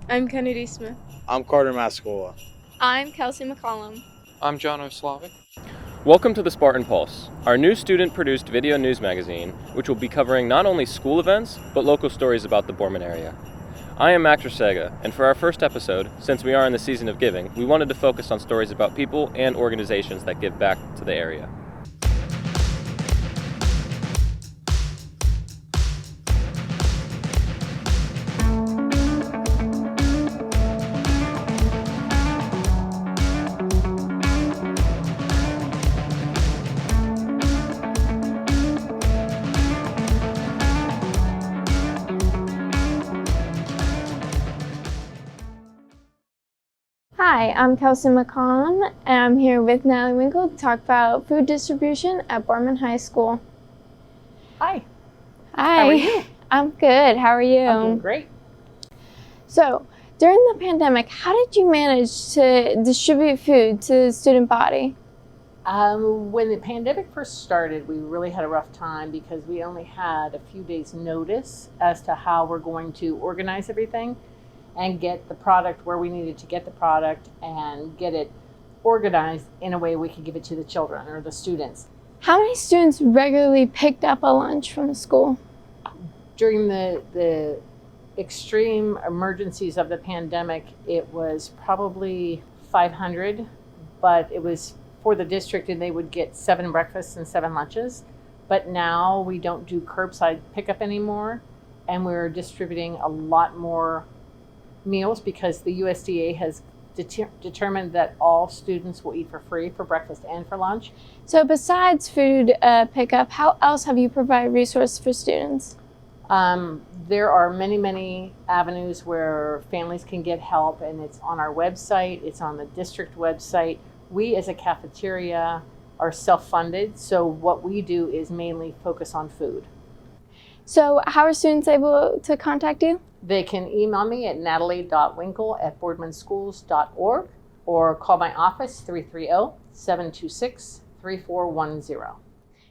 I'm Kennedy Smith. I'm Carter Mascola. I'm Kelsey McCollum. I'm John O'Slavic. Welcome to the Spartan Pulse, our new student-produced video news magazine, which will be covering not only school events, but local stories about the Boardman area. I am Max Rasega, and for our first episode, since we are in the season of giving, we wanted to focus on stories about people and organizations that give back to the area. Hi, I'm Kelsey McCollum, and I'm here with Natalie Winkle to talk about food distribution at Boardman High School. Hi. Hi. How are you? I'm good. How are you? I'm doing great. So, during the pandemic, how did you manage to distribute food to the student body? When the pandemic first started, we really had a rough time because we only had a few days' notice as to how we're going to organize everything and get the product where we needed to get the product and get it organized in a way we could give it to the children or the students. How many students regularly picked up a lunch from the school? During the extreme emergencies of the pandemic, it was probably 500, but it was for the district and they would get 7 breakfasts and 7 lunches. But now we don't do curbside pickup anymore, and we're distributing a lot more meals because the USDA has determined that all students will eat for free for breakfast and for lunch. So besides food pickup, how else have you provided resources for students? There are many avenues where families can get help, and it's on our website, it's on the district website. We as a cafeteria are self-funded, so what we do is mainly focus on food. So how are students able to contact you? They can email me at natalie.winkle@boardmanschools.org or call my office 330-726-3410.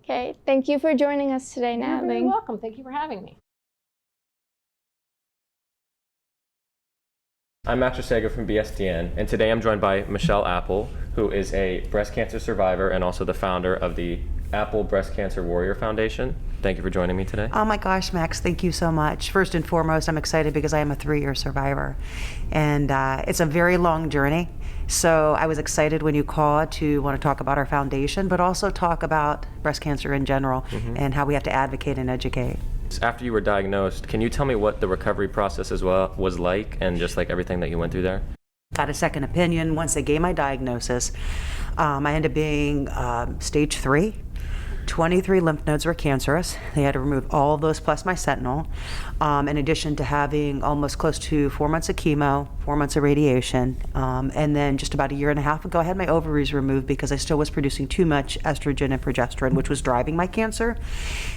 Okay, thank you for joining us today, Natalie. You're very welcome. Thank you for having me. I'm Max Rasega from BSTN, and today I'm joined by Michelle Apple, who is a breast cancer survivor and also the founder of the Apple Breast Cancer Warrior Foundation. Thank you for joining me today. Oh my gosh, Max, thank you so much. First and foremost, I'm excited because I am a 3-year survivor. And it's a very long journey. So I was excited when you called to want to talk about our foundation, but also talk about breast cancer in general and how we have to advocate and educate. After you were diagnosed, can you tell me what the recovery process as well was like and just like everything that you went through there? Got a second opinion once they gave my diagnosis. I ended up being stage 3. 23 lymph nodes were cancerous. They had to remove all of those plus my sentinel, in addition to having almost close to 4 months of chemo, 4 months of radiation, and then just about a year and a half ago I had my ovaries removed because I still was producing too much estrogen and progesterone, which was driving my cancer.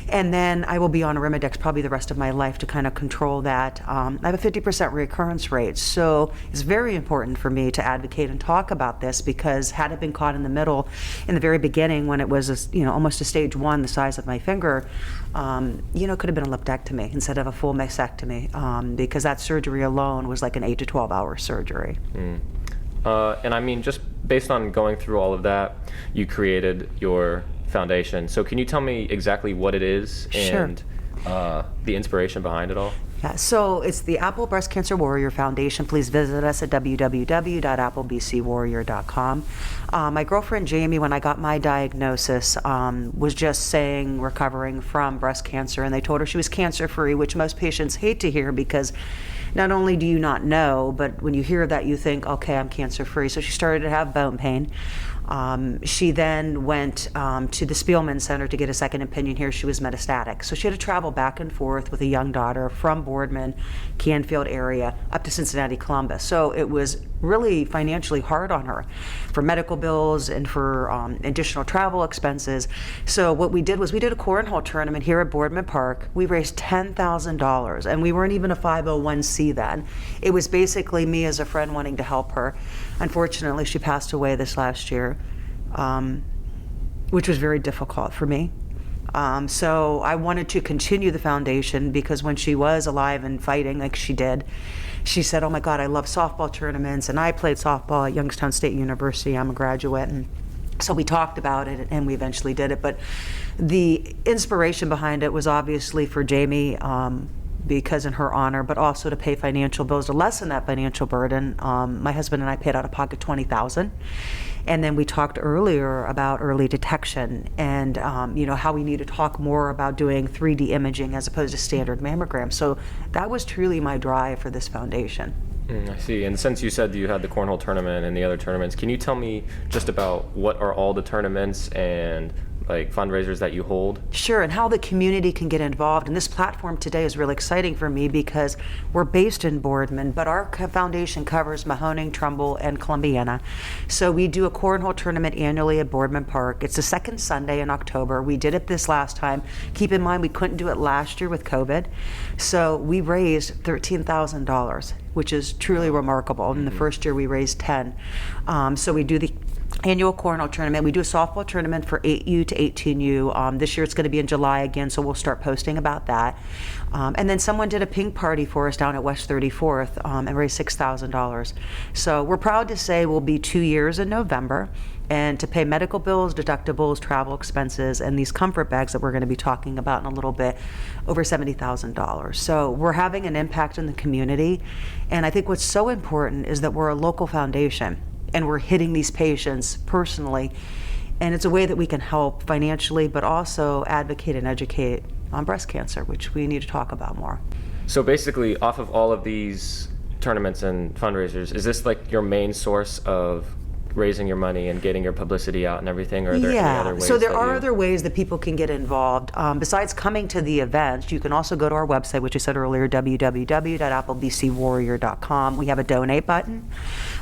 And then I will be on Arimidex probably the rest of my life to kind of control that. I have a 50% recurrence rate, so it's very important for me to advocate and talk about this because had it been caught in the middle in the very beginning when it was almost a stage 1 the size of my finger, could have been a lumpectomy instead of a full mastectomy, because that surgery alone was like an 8 to 12 hour surgery. And I mean, just based on going through all of that, you created your foundation. So can you tell me exactly what it is and the inspiration behind it all? Yeah, so it's the Apple Breast Cancer Warrior Foundation. Please visit us at www.applebcwarrior.com. My girlfriend Jamie, when I got my diagnosis, was just saying recovering from breast cancer, and they told her she was cancer-free, which most patients hate to hear because not only do you not know, but when you hear that you think, okay, I'm cancer-free. So she started to have bone pain. She then went to the Spielman Center to get a second opinion here. She was metastatic. So she had to travel back and forth with a young daughter from Boardman, Canfield area, up to Cincinnati, Columbus. So it was really financially hard on her for medical bills and for additional travel expenses. So what we did was we did a cornhole tournament here at Boardman Park. We raised $10,000, and we weren't even a 501c then. It was basically me as a friend wanting to help her. Unfortunately, she passed away this last year, which was very difficult for me. So I wanted to continue the foundation because when she was alive and fighting like she did, she said, oh my God, I love softball tournaments, and I played softball at Youngstown State University. I'm a graduate, and so we talked about it, and we eventually did it. But the inspiration behind it was obviously for Jamie, because in her honor, but also to pay financial bills, to lessen that financial burden. My husband and I paid out of pocket $20,000. And then we talked earlier about early detection and how we need to talk more about doing 3D imaging as opposed to standard mammograms. So that was truly my drive for this foundation. I see. And since you said you had the cornhole tournament and the other tournaments, can you tell me just about what are all the tournaments and like fundraisers that you hold? Sure, and how the community can get involved. And this platform today is really exciting for me because we're based in Boardman, but our foundation covers Mahoning, Trumbull, and Columbiana. So we do a cornhole tournament annually at Boardman Park. It's the second Sunday in October. We did it this last time. Keep in mind, we couldn't do it last year with COVID. So we raised $13,000, which is truly remarkable. In the first year, we raised 10. So we do the annual cornhole tournament. We do a softball tournament for 8U to 18U. This year it's going to be in July again, so we'll start posting about that. And then someone did a pink party for us down at West 34th and raised $6,000. So we're proud to say we'll be 2 years in November, and to pay medical bills, deductibles, travel expenses, and these comfort bags that we're going to be talking about in a little bit, over $70,000. So we're having an impact in the community. And I think what's so important is that we're a local foundation, and we're hitting these patients personally. And it's a way that we can help financially, but also advocate and educate on breast cancer, which we need to talk about more. So basically, off of all of these tournaments and fundraisers, is this like your main source of raising your money and getting your publicity out and everything, or are there any other ways? So there are other ways that people can get involved. Besides coming to the events, you can also go to our website, which I said earlier, www.applebcwarrior.com. We have a donate button.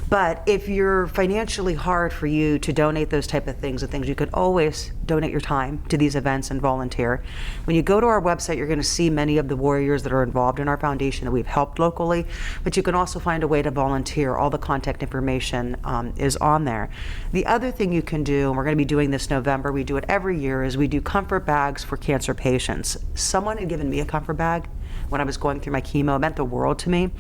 But if you're financially hard for you to donate those type of things, you could always donate your time to these events and volunteer. When you go to our website, you're going to see many of the warriors that are involved in our foundation that we've helped locally, but you can also find a way to volunteer. All the contact information is on there. The other thing you can do, and we're going to be doing this November, we do it every year, is we do comfort bags for cancer patients. Someone had given me a comfort bag when I was going through my chemo. It meant the world to me.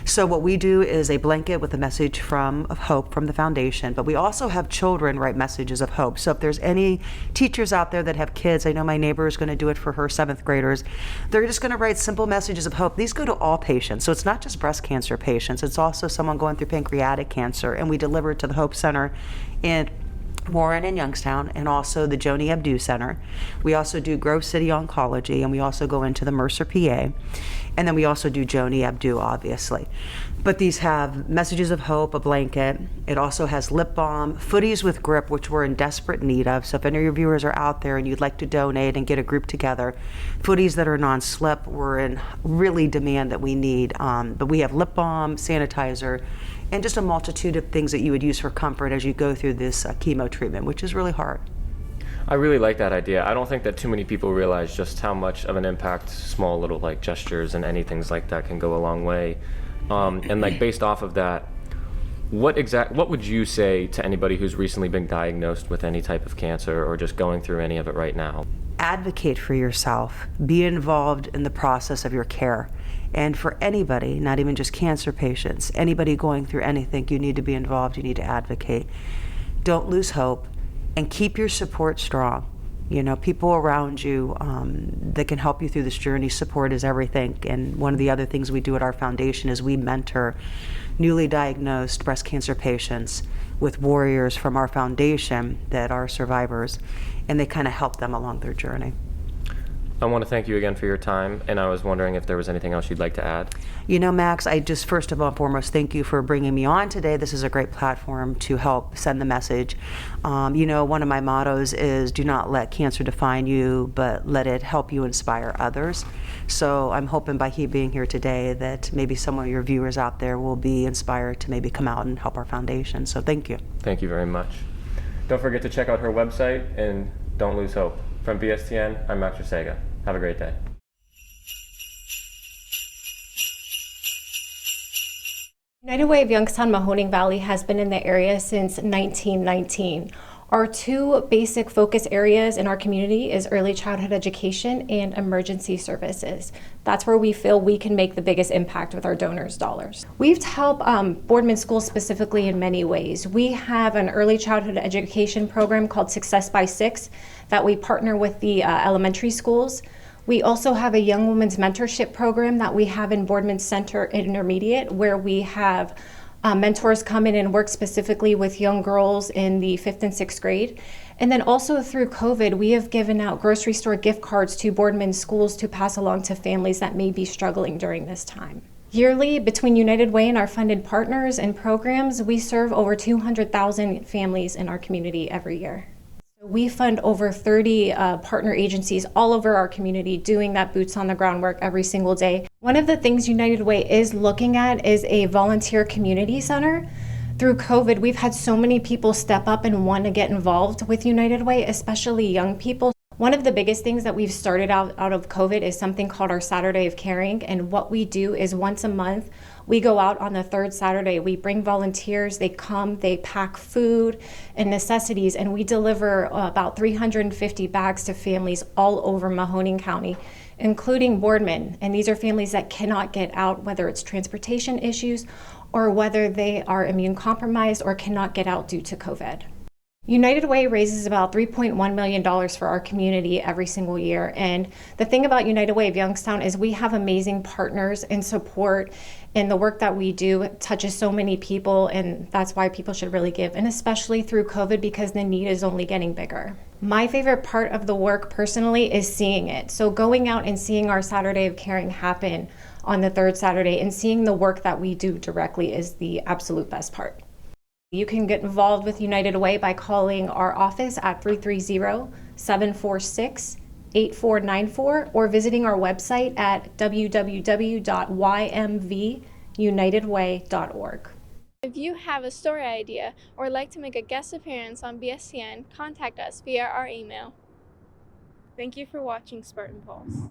So what we do is a blanket with a message of hope from the foundation, but we also have children write messages of hope. So if there's any teachers out there that have kids, I know my neighbor is going to do it for her 7th graders, they're just going to write simple messages of hope. These go to all patients. So it's not just breast cancer patients, it's also someone going through pancreatic cancer, and we deliver it to the Hope Center in Warren and Youngstown, and also the Joni Abdu Center. We also do Grove City Oncology, and we also go into the Mercer, PA. And then we also do Joni Abdu, obviously. But these have messages of hope, a blanket. It also has lip balm, footies with grip, which we're in desperate need of. So if any of your viewers are out there and you'd like to donate and get a group together, footies that are non-slip, we're in really demand that we need. But we have lip balm, sanitizer, and just a multitude of things that you would use for comfort as you go through this chemo treatment, which is really hard. I really like that idea. I don't think that too many people realize just how much of an impact small little like gestures and anything like that can go a long way. And like based off of that, what would you say to anybody who's recently been diagnosed with any type of cancer or just going through any of it right now? Advocate for yourself. Be involved in the process of your care. And for anybody, not even just cancer patients, anybody going through anything, you need to be involved, you need to advocate. Don't lose hope, and keep your support strong. You know, people around you that can help you through this journey. Support is everything. And one of the other things we do at our foundation is we mentor newly diagnosed breast cancer patients with warriors from our foundation that are survivors, and they kind of help them along their journey. I want to thank you again for your time, and I was wondering if there was anything else you'd like to add. You know, Max, I just first of all and foremost thank you for bringing me on today. This is a great platform to help send the message. You know, one of my mottos is do not let cancer define you, but let it help you inspire others. So I'm hoping by being here today that maybe some of your viewers out there will be inspired to maybe come out and help our foundation. So thank you. Thank you very much. Don't forget to check out her website, and don't lose hope. From BSTN, I'm Max Sega. Have a great day. United Way of Youngstown Mahoning Valley has been in the area since 1919. Our two basic focus areas in our community is early childhood education and emergency services. That's where we feel we can make the biggest impact with our donors' dollars. We've helped Boardman schools specifically in many ways. We have an early childhood education program called Success by Six that we partner with the elementary schools. We also have a young women's mentorship program that we have in Boardman Center Intermediate, where we have mentors come in and work specifically with young girls in the 5th and 6th grade. And then also through COVID, we have given out grocery store gift cards to Boardman schools to pass along to families that may be struggling during this time. Yearly, between United Way and our funded partners and programs, we serve over 200,000 families in our community every year. We fund over 30 partner agencies all over our community doing that boots on the ground work every single day. One of the things United Way is looking at is a volunteer community center. Through COVID, we've had so many people step up and want to get involved with United Way, especially young people. One of the biggest things that we've started out of COVID is something called our Saturday of Caring. And what we do is once a month, we go out on the third Saturday. We bring volunteers, they come, they pack food and necessities, and we deliver about 350 bags to families all over Mahoning County, including Boardman. And these are families that cannot get out, whether it's transportation issues or whether they are immune compromised or cannot get out due to COVID. United Way raises about $3.1 million for our community every single year. And the thing about United Way of Youngstown is we have amazing partners and support, and the work that we do touches so many people, and that's why people should really give, and especially through COVID because the need is only getting bigger. My favorite part of the work personally is seeing it. So going out and seeing our Saturday of Caring happen on the third Saturday and seeing the work that we do directly is the absolute best part. You can get involved with United Way by calling our office at 330-746-8494 or visiting our website at www.ymvunitedway.org. If you have a story idea or like to make a guest appearance on BSTN, contact us via our email. Thank you for watching Spartan Pulse.